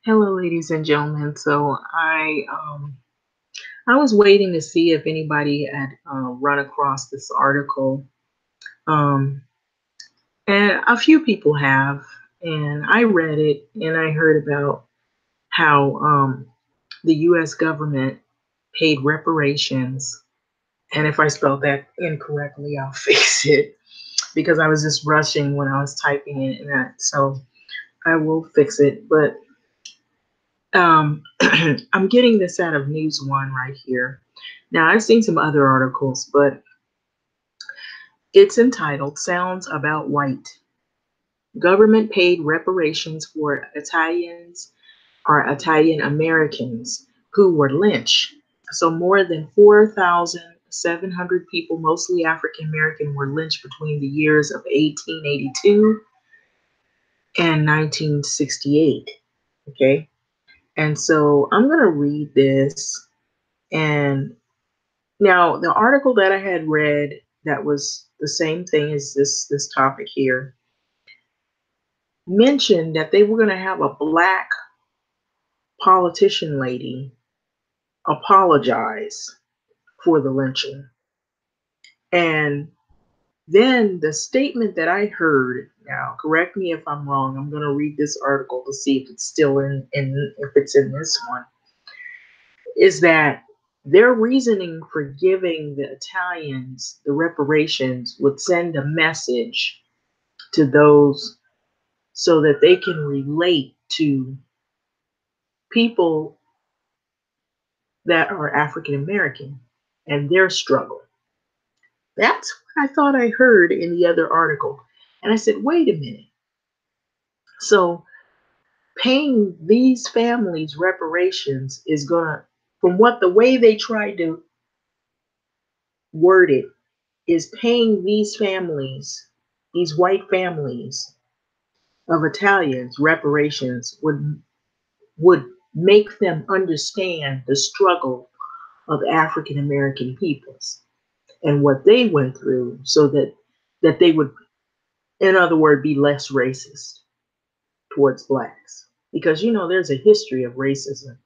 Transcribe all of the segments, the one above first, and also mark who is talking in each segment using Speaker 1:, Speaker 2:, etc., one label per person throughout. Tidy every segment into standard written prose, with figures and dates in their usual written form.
Speaker 1: Hello, ladies and gentlemen. So I was waiting to see if anybody had run across this article, um, and a few people have. And I read it, and I heard about how the U.S. government paid reparations. And if I spelled that incorrectly, I'll fix it because I was just rushing when I was typing it, so I will fix it. But I'm getting this out of News One right here. Now, I've seen some other articles, but it's entitled Sounds About White. Government paid reparations for Italians or Italian Americans who were lynched. So, more than 4,700 people, mostly African American, were lynched between the years of 1882 and 1968. Okay. And so I'm going to read this. And now, the article that I had read that was the same thing as this topic here mentioned that they were going to have a black politician lady apologize for the lynching. And then the statement that I heard, now correct me if I'm wrong, I'm going to read this article to see if it's still in if it's in this one, is that their reasoning for giving the Italians the reparations would send a message to those so that they can relate to people that are African American and their struggle. That's what I thought I heard in the other article. And I said, wait a minute. So paying these families reparations is going to, from what the way they tried to word it, is paying these families, these white families of Italians reparations would make them understand the struggle of African American peoples and what they went through so that they would, in other words, be less racist towards blacks. Because there's a history of racism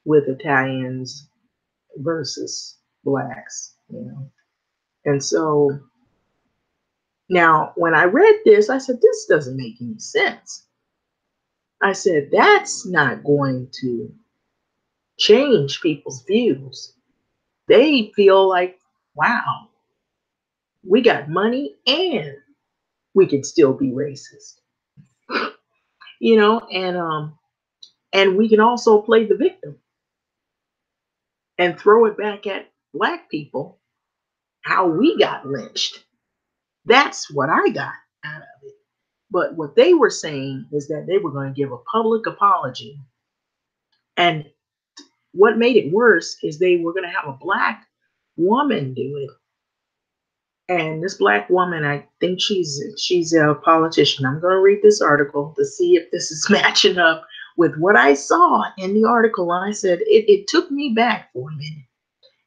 Speaker 1: with Italians versus blacks. And so now when I read this, I said, this doesn't make any sense. I said, that's not going to change people's views. They feel like, wow, we got money and we can still be racist. And we can also play the victim and throw it back at black people how we got lynched. That's what I got out of it. But what they were saying is that they were going to give a public apology. And what made it worse is they were going to have a black woman do it. And this black woman, I think she's a politician. I'm going to read this article to see if this is matching up with what I saw in the article. And I said, it took me back for a minute.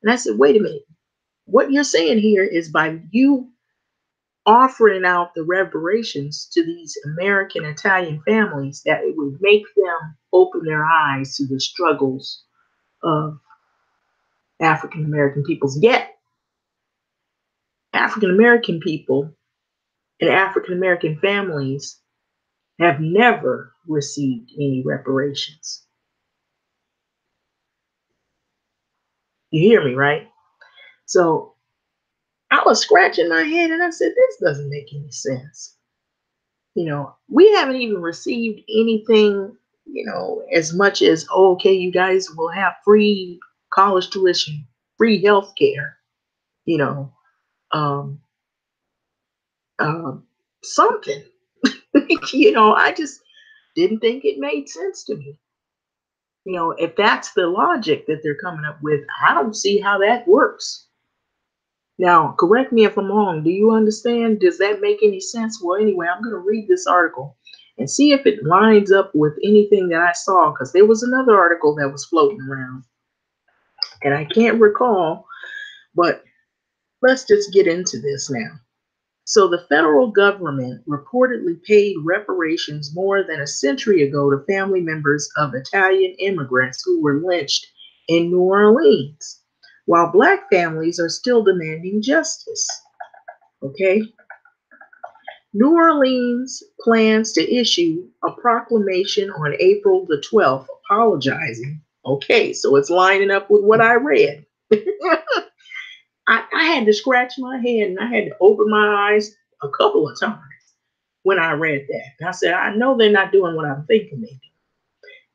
Speaker 1: And I said, wait a minute. What you're saying here is by you offering out the reparations to these American Italian families, that it would make them open their eyes to the struggles of African American peoples. Yet, African American people and African American families have never received any reparations. You hear me, right? So I was scratching my head and I said, this doesn't make any sense. We haven't even received anything, as much as, oh, okay, you guys will have free college tuition, free health care, you know, um, um, something. I just didn't think it made sense to me. If that's the logic that they're coming up with, I don't see how that works. Now, correct me if I'm wrong. Do you understand? Does that make any sense? Well, anyway, I'm going to read this article and see if it lines up with anything that I saw, because there was another article that was floating around and I can't recall, but let's just get into this now. So the federal government reportedly paid reparations more than a century ago to family members of Italian immigrants who were lynched in New Orleans, while Black families are still demanding justice. Okay? New Orleans plans to issue a proclamation on April the 12th apologizing. Okay, so it's lining up with what I read. I had to scratch my head and I had to open my eyes a couple of times when I read that. And I said, I know they're not doing what I'm thinking they do.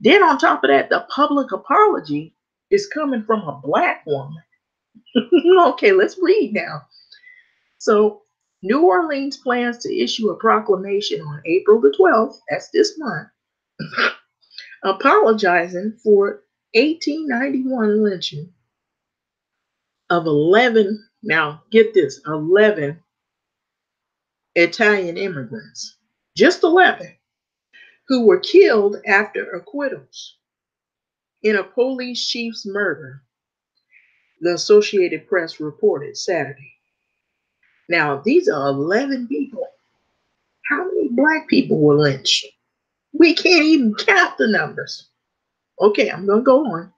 Speaker 1: Then on top of that, the public apology is coming from a Black woman. Okay, let's read now. So, New Orleans plans to issue a proclamation on April the 12th, that's this month, apologizing for 1891 lynching of 11, now get this, 11 Italian immigrants, just 11, who were killed after acquittals in a police chief's murder, the Associated Press reported Saturday. Now, these are 11 people. How many Black people were lynched? We can't even count the numbers. Okay, I'm going to go on.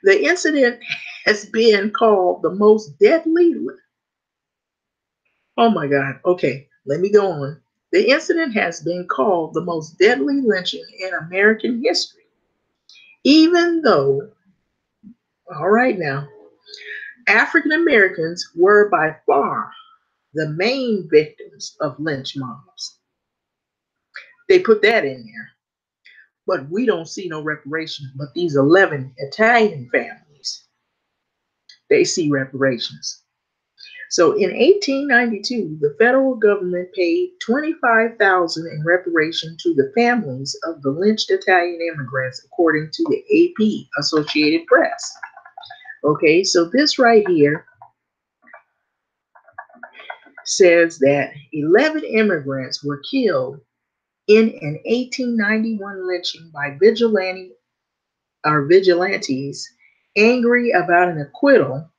Speaker 1: The incident has been called the most deadly. Oh my God. Okay, let me go on. The incident has been called the most deadly lynching in American history, even though, all right now, African Americans were by far the main victims of lynch mobs. They put that in there. But we don't see no reparations. But these 11 Italian families, they see reparations. So in 1892, the federal government paid $25,000 in reparation to the families of the lynched Italian immigrants, according to the AP, Associated Press. Okay, so this right here says that 11 immigrants were killed in an 1891 lynching by vigilantes angry about an acquittal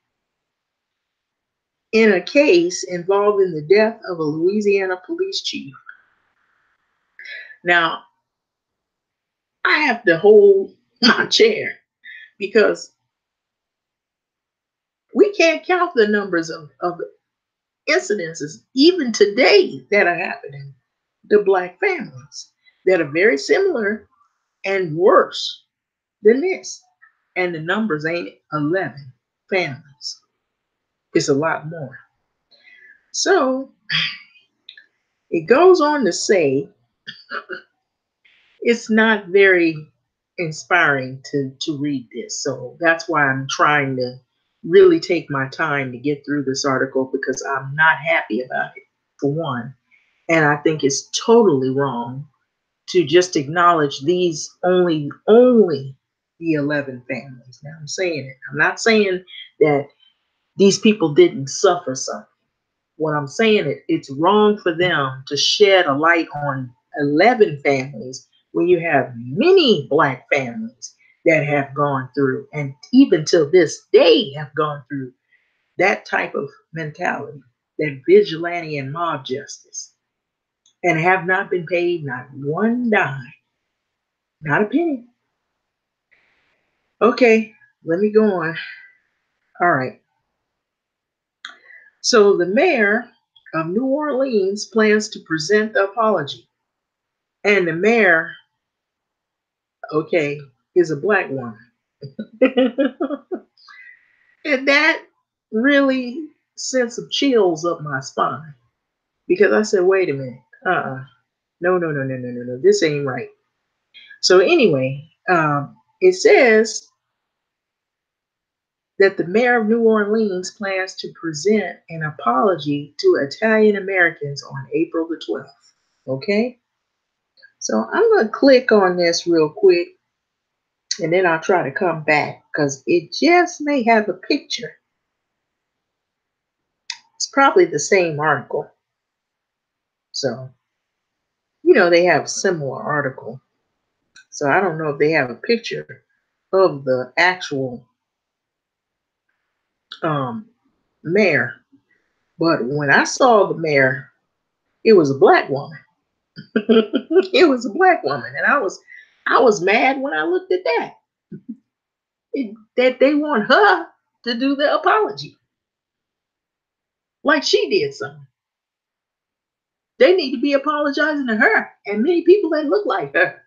Speaker 1: in a case involving the death of a Louisiana police chief. Now, I have to hold my chair because we can't count the numbers of incidences, even today, that are happening to Black families that are very similar and worse than this. And the numbers ain't 11 families, it's a lot more. So it goes on to say it's not very inspiring to read this. So that's why I'm trying to really take my time to get through this article, because I'm not happy about it, for one. And I think it's totally wrong to just acknowledge these only the 11 families. Now I'm saying it. I'm not saying that these people didn't suffer something. What I'm saying is it's wrong for them to shed a light on 11 families when you have many Black families that have gone through, and even till this day have gone through, that type of mentality, that vigilante and mob justice, and have not been paid not one dime, not a penny. Okay, let me go on. All right. So the mayor of New Orleans plans to present the apology. And the mayor, okay, is a Black woman. And that really sent some chills up my spine, because I said, wait a minute. No. This ain't right. So anyway, it says that the mayor of New Orleans plans to present an apology to Italian Americans on April the 12th. Okay? So I'm going to click on this real quick, and then I'll try to come back because it just may have a picture. It's probably the same article. So, they have a similar article. So I don't know if they have a picture of the actual mayor. But when I saw the mayor, It was a black woman. It was a black woman, and I was mad when I looked at that. That they want her to do the apology, like she did something. They need to be apologizing to her and many people that look like her.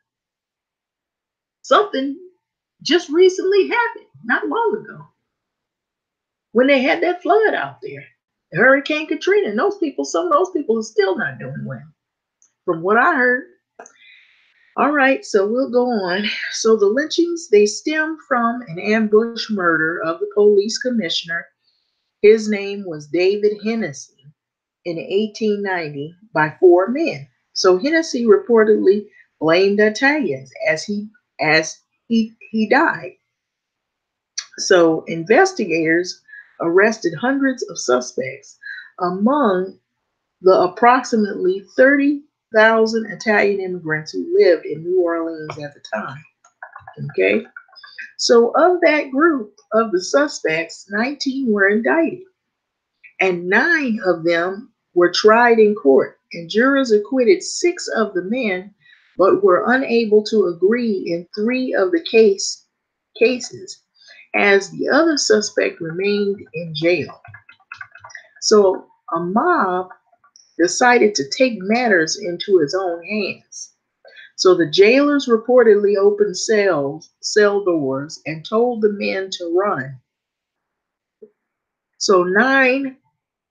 Speaker 1: Something just recently happened, not long ago, when they had that flood out there, Hurricane Katrina. And some of those people are still not doing well, from what I heard. All right, so we'll go on. So the lynchings, they stem from an ambush murder of the police commissioner. His name was David Hennessy in 1890 by four men. So Hennessy reportedly blamed the Italians as he died. So investigators arrested hundreds of suspects among the approximately 30,000 Italian immigrants who lived in New Orleans at the time. Okay? So of that group of the suspects, 19 were indicted, and 9 of them were tried in court, and jurors acquitted 6 of the men, but were unable to agree in 3 of the cases, as the other suspect remained in jail. So a mob decided to take matters into its own hands. So the jailers reportedly opened cell doors, and told the men to run. So 9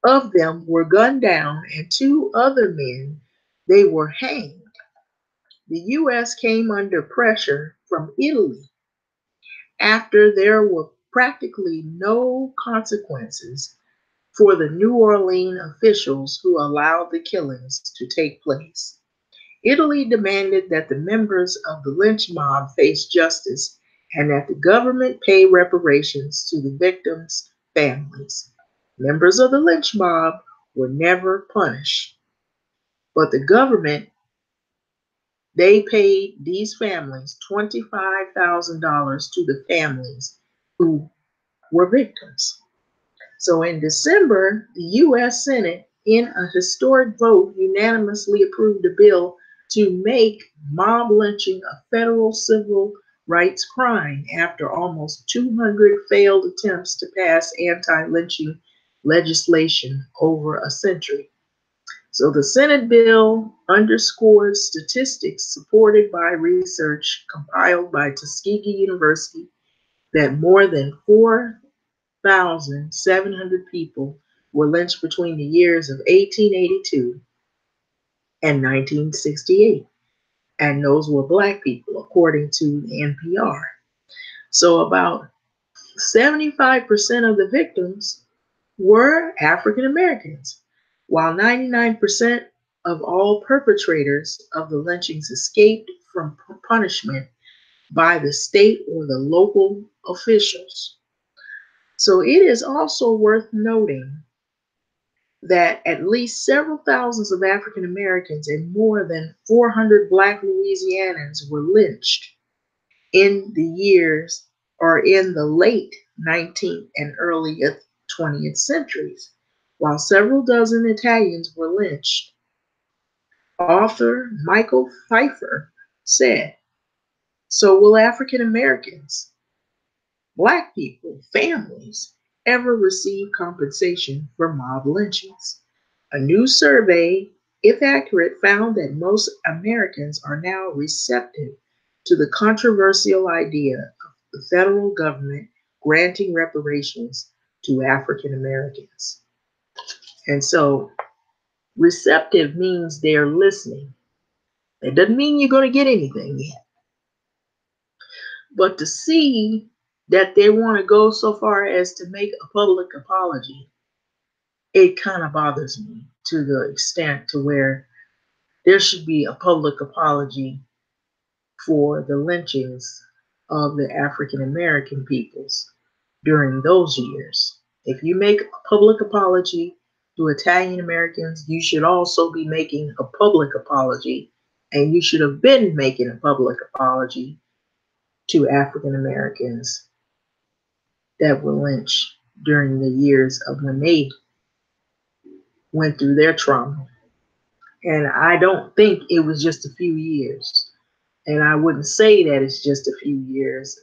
Speaker 1: of them were gunned down, and 2 other men, they were hanged. The U.S. came under pressure from Italy after there were practically no consequences for the New Orleans officials who allowed the killings to take place. Italy demanded that the members of the lynch mob face justice and that the government pay reparations to the victims' families. Members of the lynch mob were never punished, but the government, they paid these families $25,000 to the families who were victims. So in December, the U.S. Senate, in a historic vote, unanimously approved a bill to make mob lynching a federal civil rights crime after almost 200 failed attempts to pass anti-lynching legislation over a century. So the Senate bill underscores statistics supported by research compiled by Tuskegee University that more than 4,700 people were lynched between the years of 1882 and 1968. And those were Black people, according to NPR. So about 75% of the victims were African Americans, while 99% of all perpetrators of the lynchings escaped from punishment by the state or the local officials. So it is also worth noting that at least several thousands of African Americans and more than 400 Black Louisianans were lynched in the years or in the late 19th and early 20th centuries, while several dozen Italians were lynched. Author Michael Pfeiffer said, "So will African Americans, Black people, families, ever receive compensation for mob lynchings?" A new survey, if accurate, found that most Americans are now receptive to the controversial idea of the federal government granting reparations to African Americans. And so, receptive means they're listening. It doesn't mean you're going to get anything yet. But to see that they want to go so far as to make a public apology, it kind of bothers me to the extent to where there should be a public apology for the lynchings of the African American peoples during those years. If you make a public apology to Italian Americans, you should also be making a public apology, and you should have been making a public apology to African Americans that were lynched during the years of when they went through their trauma. And I don't think it was just a few years. And I wouldn't say that it's just a few years,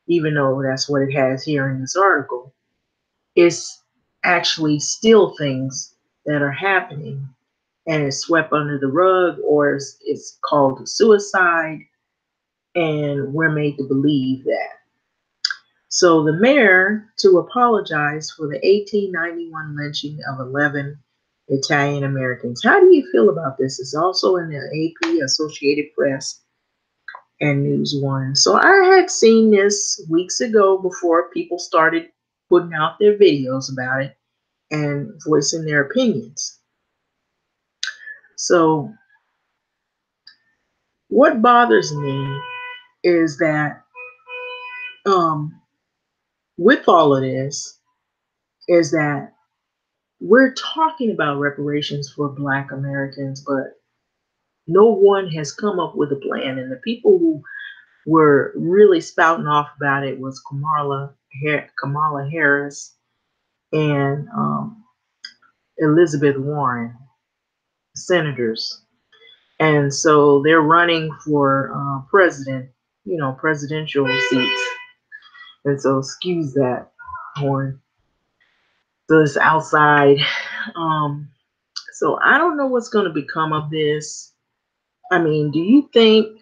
Speaker 1: even though that's what it has here in this article. It's actually still things that are happening and it's swept under the rug, or it's called suicide, and we're made to believe that. So the mayor to apologize for the 1891 lynching of 11 Italian Americans. How do you feel about this? It's also in the AP, Associated Press, and News One. So I had seen this weeks ago before people started putting out their videos about it and voicing their opinions. So what bothers me is that um, with all of this, is that we're talking about reparations for Black Americans, but no one has come up with a plan. And the people who were really spouting off about it was Kamala Harris and Elizabeth Warren, senators. And so they're running for president, presidential seats. And so excuse that horn. So it's outside. Um, so I don't know what's going to become of this. I mean, do you think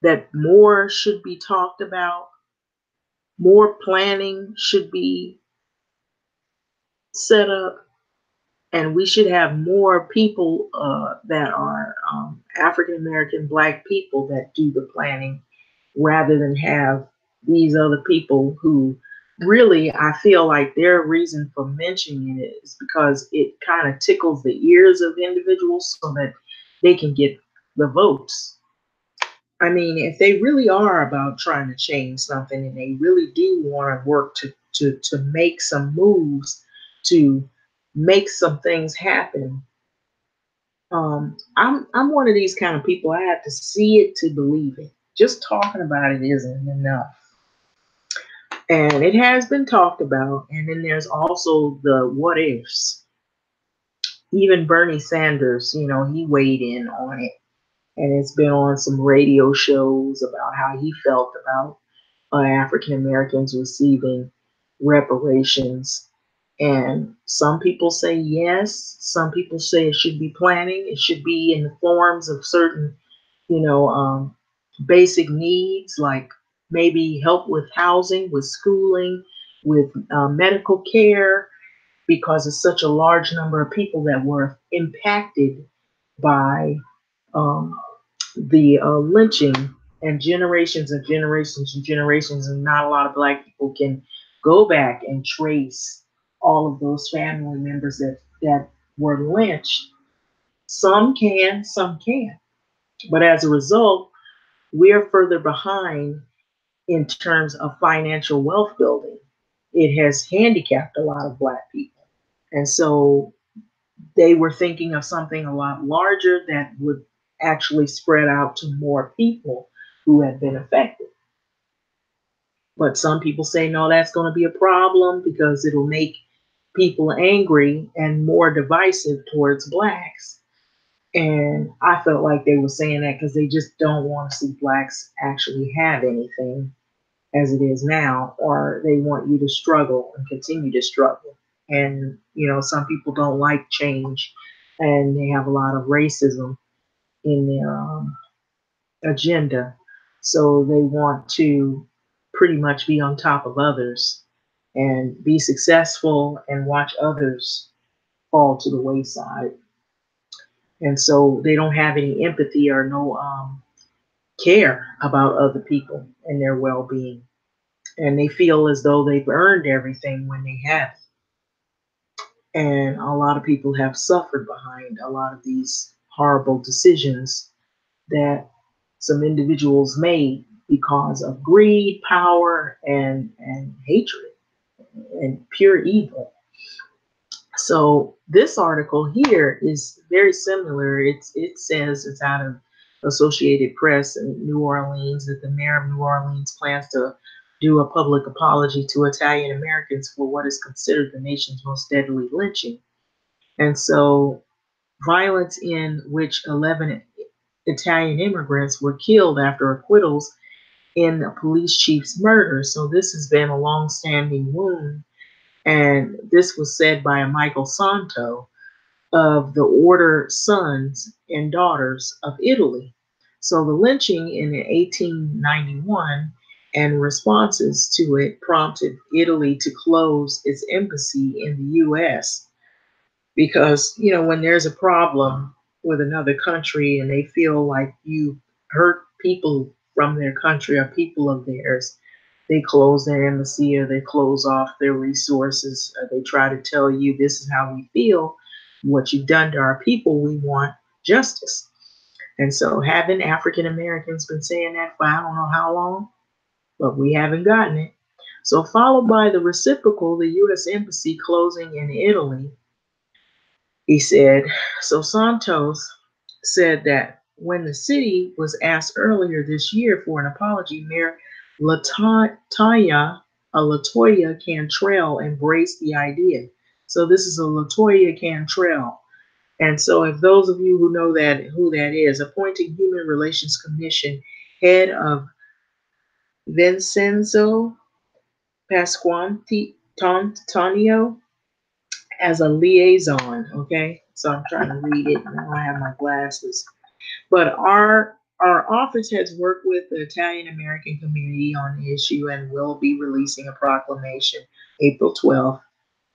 Speaker 1: that more should be talked about? More planning should be set up, and we should have more people that are African American Black people that do the planning rather than have these other people who really, I feel like their reason for mentioning it is because it kind of tickles the ears of individuals so that they can get the votes. I mean, if they really are about trying to change something and they really do want to work to make some moves to make some things happen, I'm one of these kind of people. I have to see it to believe it. Just talking about it isn't enough. And it has been talked about. And then there's also the what ifs. Even Bernie Sanders, he weighed in on it. And it's been on some radio shows about how he felt about African Americans receiving reparations. And some people say yes, some people say it should be planning, it should be in the forms of certain, you know, um, basic needs like maybe help with housing, with schooling, with medical care, because it's such a large number of people that were impacted by um, the lynching, and generations and generations and generations, and not a lot of Black people can go back and trace all of those family members that were lynched. Some can, some can't. But as a result, we're further behind in terms of financial wealth building. It has handicapped a lot of Black people. And so they were thinking of something a lot larger that would actually spread out to more people who had been affected. But some people say, no, that's going to be a problem because it'll make people angry and more divisive towards Blacks. And I felt like they were saying that because they just don't want to see Blacks actually have anything as it is now, or they want you to struggle and continue to struggle. And, some people don't like change and they have a lot of racism in their agenda. So they want to pretty much be on top of others and be successful and watch others fall to the wayside. And so they don't have any empathy or no care about other people and their well being. And they feel as though they've earned everything when they haven't. And a lot of people have suffered behind a lot of these horrible decisions that some individuals made because of greed, power, and hatred and pure evil. So this article here is very similar. It says it's out of Associated Press in New Orleans that the mayor of New Orleans plans to do a public apology to Italian Americans for what is considered the nation's most deadly lynching. And so violence in which 11 Italian immigrants were killed after acquittals in a police chief's murder. So this has been a long-standing wound, and this was said by a Michael Santo of the Order Sons and Daughters of Italy. So the lynching in 1891 and responses to it prompted Italy to close its embassy in the US because, when there's a problem with another country and they feel like you hurt people from their country or people of theirs, they close their embassy or they close off their resources. Or they try to tell you this is how we feel, what you've done to our people, we want justice. And so, haven't African Americans been saying that for I don't know how long, but we haven't gotten it. So, followed by the reciprocal, the U.S. Embassy closing in Italy, he said. So, Santos said that when the city was asked earlier this year for an apology, Mayor Latoya Cantrell embraced the idea. So this is a Latoya Cantrell. And so if those of you who know that who that is, appointing Human Relations Commission head of Vincenzo Pasquantonio as a liaison. Okay, so I'm trying to read it now. I have my glasses. But our office has worked with the Italian American community on the issue and will be releasing a proclamation April 12th.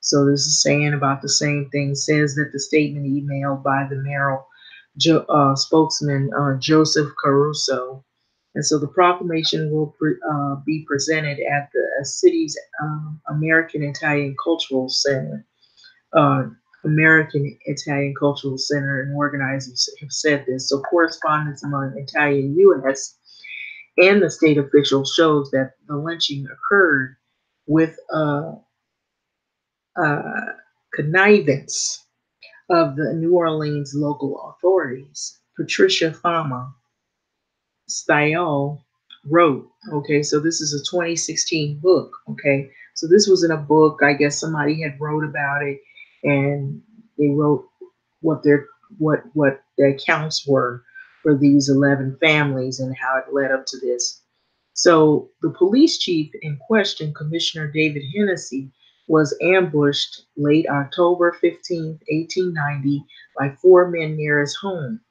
Speaker 1: So this is saying about the same thing. Says that the statement emailed by the mayoral spokesman Joseph Caruso, and so the proclamation will be presented at the city's American Italian Cultural Center. uh, American Italian Cultural Center and organizers have said this. So correspondence among Italian U.S. and the state officials shows that the lynching occurred with connivance of the New Orleans local authorities. Patricia Fama Style wrote. Okay, so this is a 2016 book. Okay, so this was in a book. I guess somebody had wrote about it, and they wrote what their what the accounts were for these 11 families and how it led up to this. So the police chief in question, Commissioner David Hennessy, was ambushed late October 15th, 1890, by four men near his home.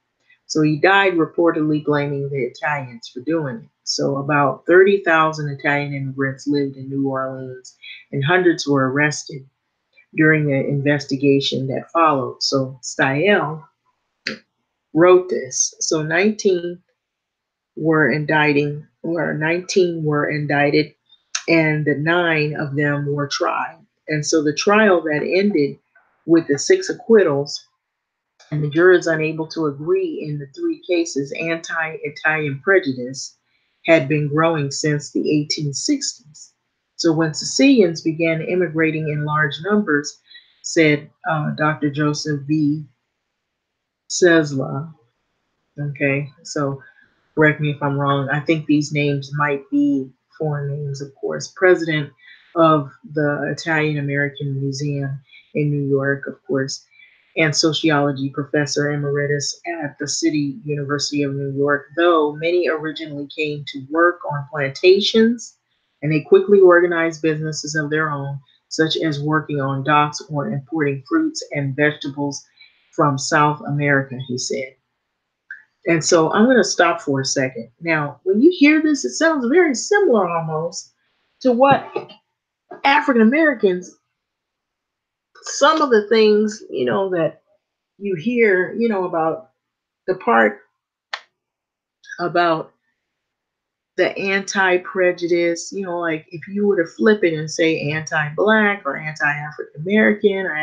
Speaker 1: So he died reportedly blaming the Italians for doing it. So about 30,000 Italian immigrants lived in New Orleans and hundreds were arrested during the investigation that followed. So Stiel wrote this. So 19 were indicted and the 9 of them were tried. And so the trial that ended with the 6 acquittals and the jurors unable to agree in the 3 cases, anti-Italian prejudice had been growing since the 1860s. So when Sicilians began immigrating in large numbers, said Dr. Joseph V. Sesla, okay, so correct me if I'm wrong. I think these names might be foreign names, of course. President of the Italian American Museum in New York, of course, and sociology professor emeritus at the City University of New York, though many originally came to work on plantations and they quickly organized businesses of their own, such as working on docks or importing fruits and vegetables from South America, he said. And so I'm going to stop for a second. Now, when you hear this, it sounds very similar almost to what African Americans, some of the things, that you hear, about the part about the anti-prejudice, like if you were to flip it and say anti-black or anti-African American or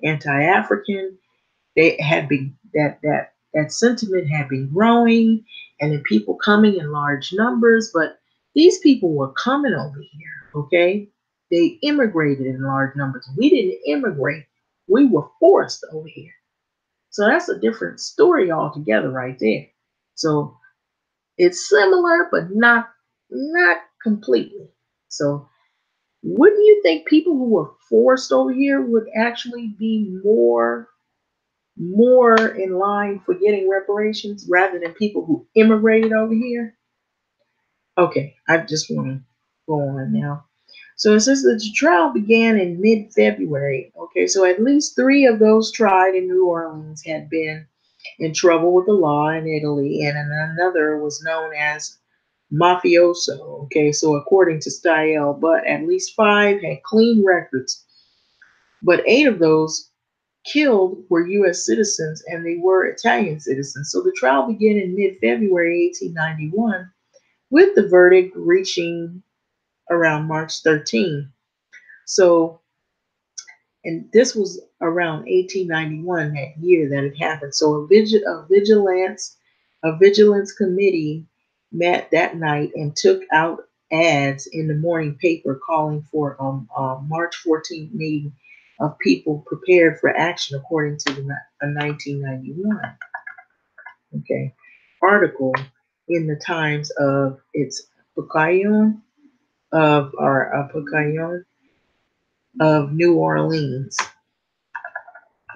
Speaker 1: anti-African, they had been that sentiment had been growing and the people coming in large numbers, but these people were coming over here. Okay, they immigrated in large numbers. We didn't immigrate, we were forced over here. So that's a different story altogether right there. So it's similar but not completely. So wouldn't you think people who were forced over here would actually be more more in line for getting reparations rather than people who immigrated over here? Okay, I just want to go on now. So it says that the trial began in mid-February. Okay, so at least three of those tried in New Orleans had been in trouble with the law in Italy, and another was known as mafioso. Okay, so according to Style, but at least five had clean records. But eight of those killed were U.S. citizens, and they were Italian citizens. So the trial began in mid-February 1891, with the verdict reaching around March 13. So, and this was around 1891, that year that it happened. So a vigilance committee met that night and took out ads in the morning paper calling for a March 14th meeting of people prepared for action, according to a 1991 article in the Times of its Pucayon Pucayon of New Orleans.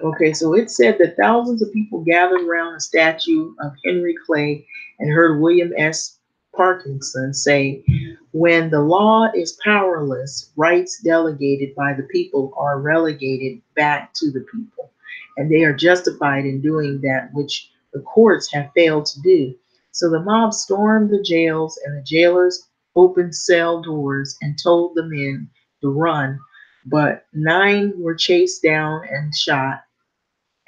Speaker 1: Okay, so it said that thousands of people gathered around a statue of Henry Clay and heard William S. Parkinson say, when the law is powerless, rights delegated by the people are relegated back to the people, and they are justified in doing that which the courts have failed to do. So the mob stormed the jails, and the jailers opened cell doors and told the men to run, but nine were chased down and shot,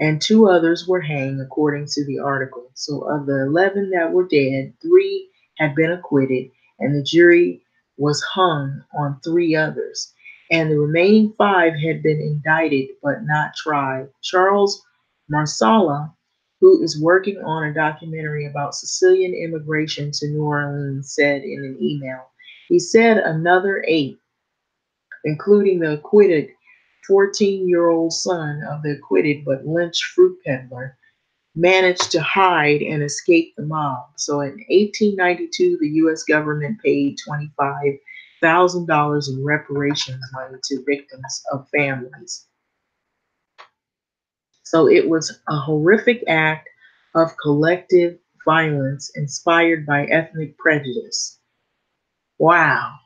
Speaker 1: and two others were hanged, according to the article. So, of the 11 that were dead, three had been acquitted, and the jury was hung on three others. And the remaining five had been indicted but not tried. Charles Marsala, who is working on a documentary about Sicilian immigration to New Orleans, said in an email, he said another eight, including the acquitted 14-year-old son of the acquitted but lynched fruit peddler, managed to hide and escape the mob. So in 1892, the U.S. government paid $25,000 in reparations money to victims of families. So it was a horrific act of collective violence inspired by ethnic prejudice. Wow.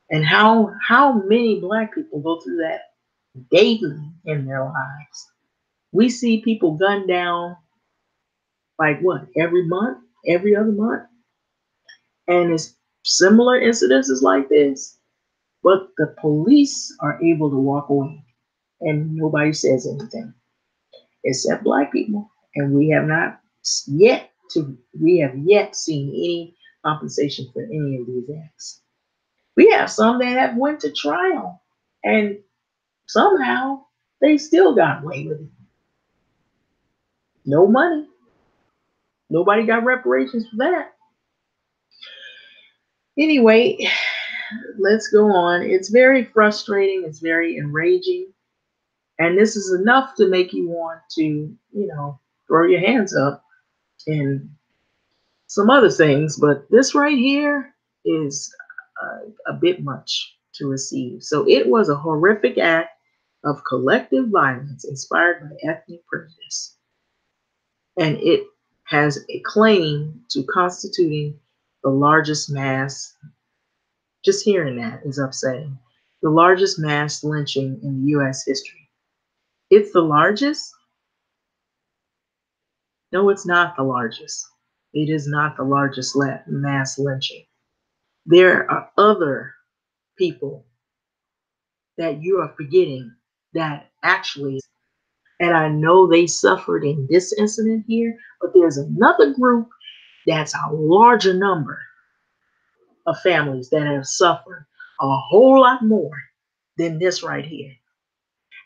Speaker 1: And how many black people go through that daily in their lives? We see people gunned down like what, every month, every other month, and it's similar incidences like this. But the police are able to walk away, and nobody says anything except black people, and we have yet seen any compensation for any of these acts. We have some that have went to trial, and somehow they still got away with it. No money. Nobody got reparations for that. Anyway, let's go on. It's very frustrating. It's very enraging. And this is enough to make you want to, throw your hands up and some other things. But this right here is a bit much to receive. So it was a horrific act of collective violence inspired by ethnic prejudice. And it has a claim to constituting the largest mass. Just hearing that is upsetting. The largest mass lynching in U.S. history. It's the largest? No, it's not the largest. It is not the largest mass lynching. There are other people that you are forgetting that actually, and I know they suffered in this incident here, but there's another group that's a larger number of families that have suffered a whole lot more than this right here.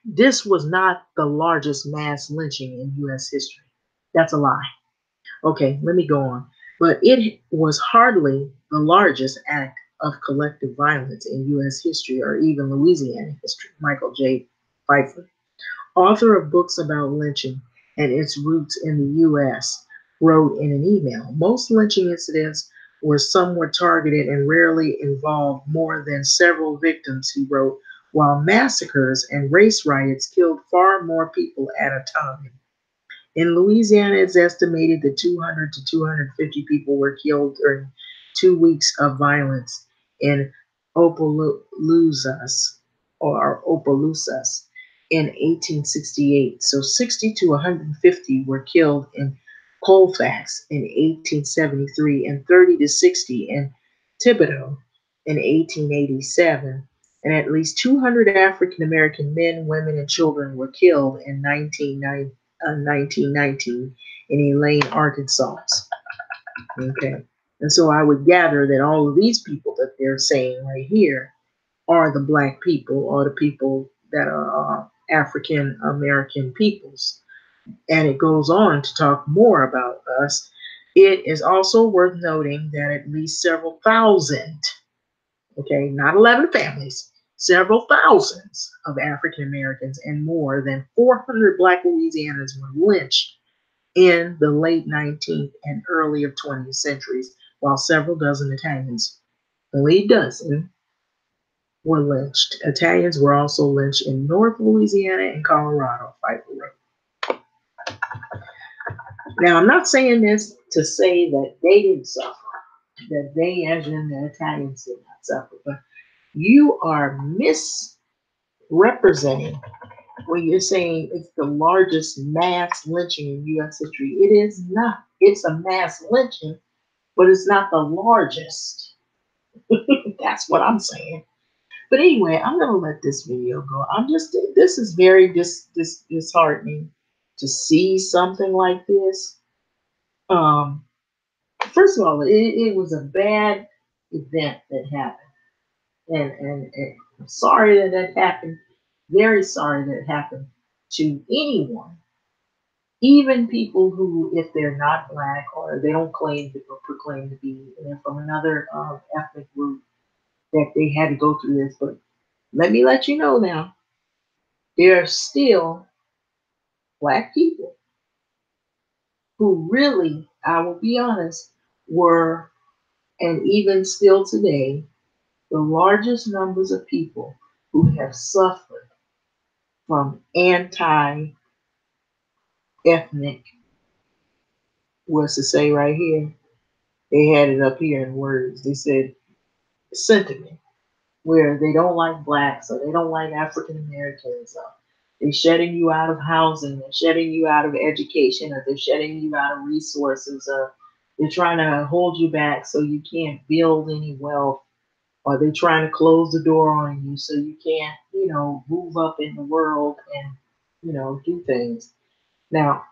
Speaker 1: This was not the largest mass lynching in U.S. history. That's a lie. Okay, let me go on. But it was hardly the largest act of collective violence in U.S. history or even Louisiana history. Michael J. Pfeiffer, author of books about lynching and its roots in the U.S., wrote in an email, most lynching incidents were somewhat targeted and rarely involved more than several victims, he wrote. while massacres and race riots killed far more people at a time. In Louisiana, it's estimated that 200 to 250 people were killed during 2 weeks of violence in Opelousas Opelousas in 1868. So 60 to 150 were killed in Colfax in 1873 and 30 to 60 in Thibodeau in 1887. And at least 200 African American men, women, and children were killed in 1919 in Elaine, Arkansas. Okay. And so I would gather that all of these people that they're saying right here are the black people or the people that are African American peoples. And it goes on to talk more about us. It is also worth noting that at least several thousand, okay, not 11 families, several thousands of African Americans and more than 400 black Louisianans were lynched in the late 19th and early of 20th centuries, while several dozen Italians, only a dozen, were lynched. Italians were also lynched in North Louisiana and Colorado, Pfeiffer wrote. Now, I'm not saying this to say that they didn't suffer, that they, as in the Italians, did not suffer, but you are misrepresenting when you're saying it's the largest mass lynching in U.S. history. It is not. It's a mass lynching, but it's not the largest. That's what I'm saying. But anyway, I'm gonna let this video go. This is very disheartening to see something like this. Um, First of all, it was a bad event that happened, and I'm sorry that that happened. Very sorry that it happened to anyone, even people who, if they're not black or they don't claim to or proclaim to be, and they're from another ethnic group, that they had to go through this. But let me let you know now, there are still black people who really, I will be honest, were, and even still today, the largest numbers of people who have suffered from anti ethnic, what's to say right here? They had it up here in words. They said sentiment, where they don't like blacks or they don't like African Americans. They're shutting you out of housing, they're shutting you out of education, or they're shutting you out of resources, or they're trying to hold you back so you can't build any wealth, or they're trying to close the door on you so you can't, move up in the world and, do things. Now,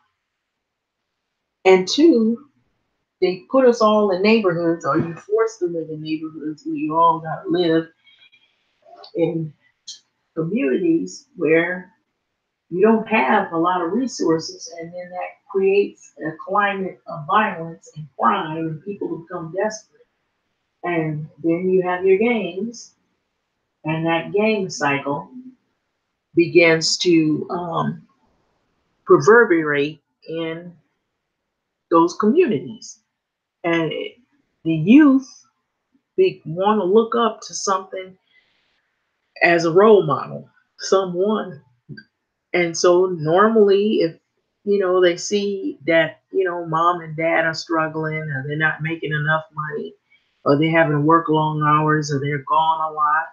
Speaker 1: and two, they put us all in neighborhoods, or you forced to live in neighborhoods where you all got to live in communities where you don't have a lot of resources, and then that creates a climate of violence and crime, and people become desperate. And then you have your gangs, and that gang cycle begins to reverberate in those communities. And the youth want to look up to something as a role model, someone. And so normally, if they see that mom and dad are struggling, or they're not making enough money, or they're having to work long hours, or they're gone a lot,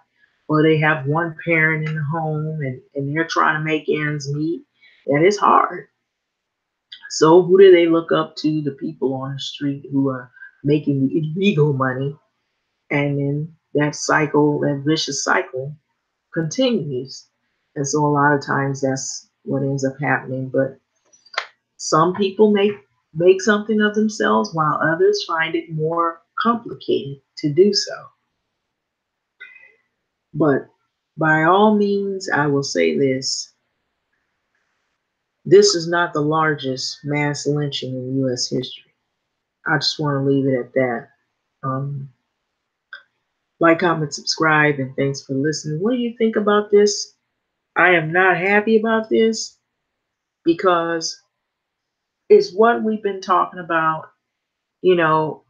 Speaker 1: or they have one parent in the home and they're trying to make ends meet, that is hard. So who do they look up to? The people on the street who are making illegal money, and then that cycle, that vicious cycle, continues. And so a lot of times that's what ends up happening. But some people make something of themselves, while others find it more complicated to do so. But by all means, I will say this is not the largest mass lynching in U.S. history. I just want to leave it at that. Um, like, comment, subscribe, and thanks for listening. What do you think about this? I am not happy about this because it's what we've been talking about. You know,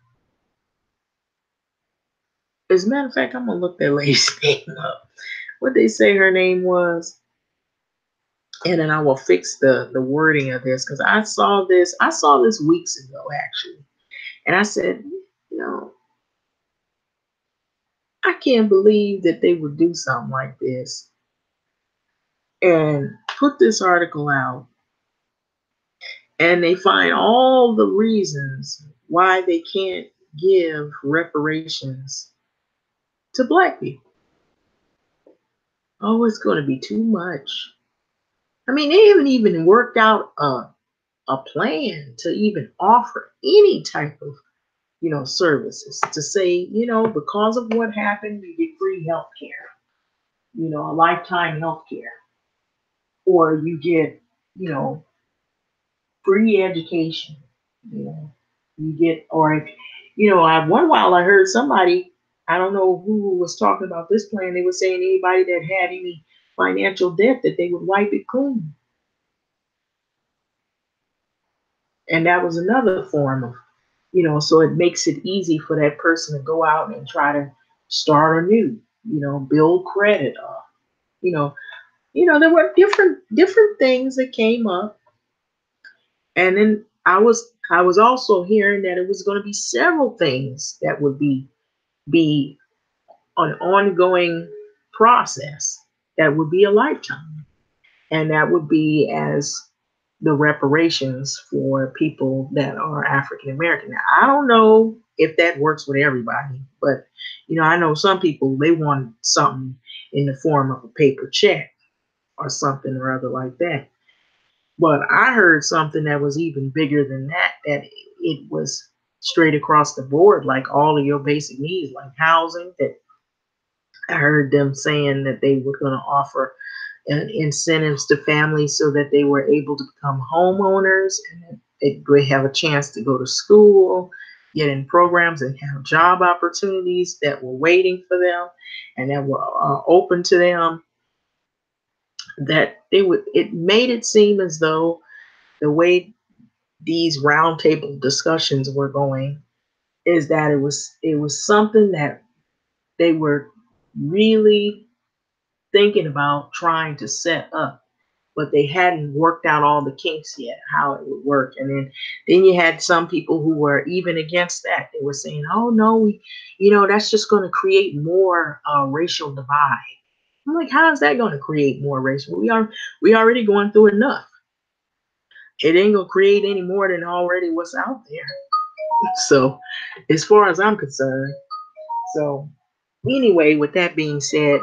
Speaker 1: as a matter of fact, I'm going to look that lady's name up. what they say her name was, and then I will fix the wording of this because I saw this weeks ago actually, and I said, you know, I can't believe that they would do something like this and put this article out, and they find all the reasons why they can't give reparations to black people. Oh, it's going to be too much. I mean, they haven't even worked out a plan to even offer any type of, services to say, because of what happened, you get free health care, a lifetime health care, or you get, you know, free education, you know, you get, or if, I one while I heard somebody, I don't know who was talking about this plan, they were saying anybody that had any financial debt that they would wipe it clean. And that was another form of, so it makes it easy for that person to go out and try to start anew, build credit up, you know, there were different things that came up. And then I was also hearing that it was going to be several things that would be an ongoing process that would be a lifetime. And that would be as the reparations for people that are African American. Now, I don't know if that works with everybody, but I know some people they want something in the form of a paper check or something or other like that. But I heard something that was even bigger than that, that it was straight across the board, like all of your basic needs, like housing. That I heard them saying that they were going to offer incentives to families so that they were able to become homeowners and they would have a chance to go to school, get in programs, and have job opportunities that were waiting for them and that were open to them. That they would. It made it seem as though the way these roundtable discussions were going is that it was something that they were really thinking about trying to set up, but they hadn't worked out all the kinks yet, how it would work. And then you had some people who were even against that. They were saying, "Oh no, that's just going to create more racial divide." I'm like, how is that going to create more racial? We already going through enough. It ain't gonna create any more than already what's out there. So, as far as I'm concerned, so anyway, with that being said,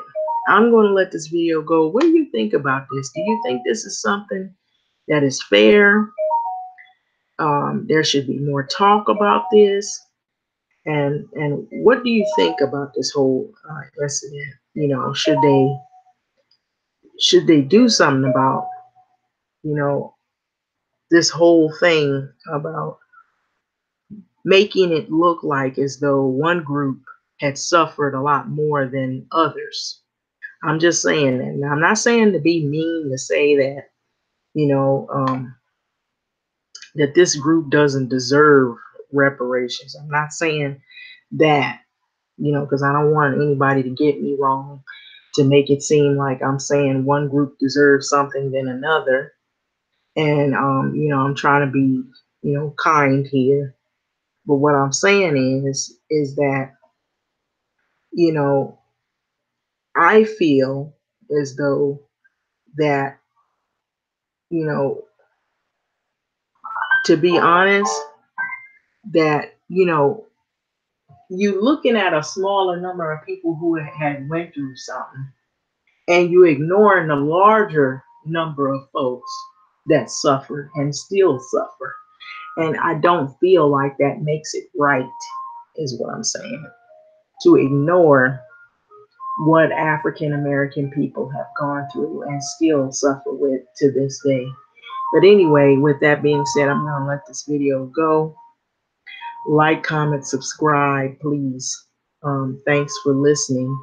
Speaker 1: I'm going to let this video go. What do you think about this? Do you think this is something that is fair? There should be more talk about this. And what do you think about this whole incident? Should they do something about you know this whole thing about making it look like as though one group had suffered a lot more than others? I'm just saying that. Now, I'm not saying to be mean to say that, you know, um, that this group doesn't deserve reparations. I'm not saying that, because I don't want anybody to get me wrong to make it seem like I'm saying one group deserves something than another. And, I'm trying to be, kind here. But what I'm saying is that, you know, I feel as though that, you know, to be honest, that, you looking at a smaller number of people who had went through something and you ignoring the larger number of folks that suffered and still suffer. And I don't feel like that makes it right, is what I'm saying. To ignore what African American people have gone through and still suffer with to this day. But anyway, with that being said, I'm going to let this video go. Like, comment, subscribe, please. Thanks for listening.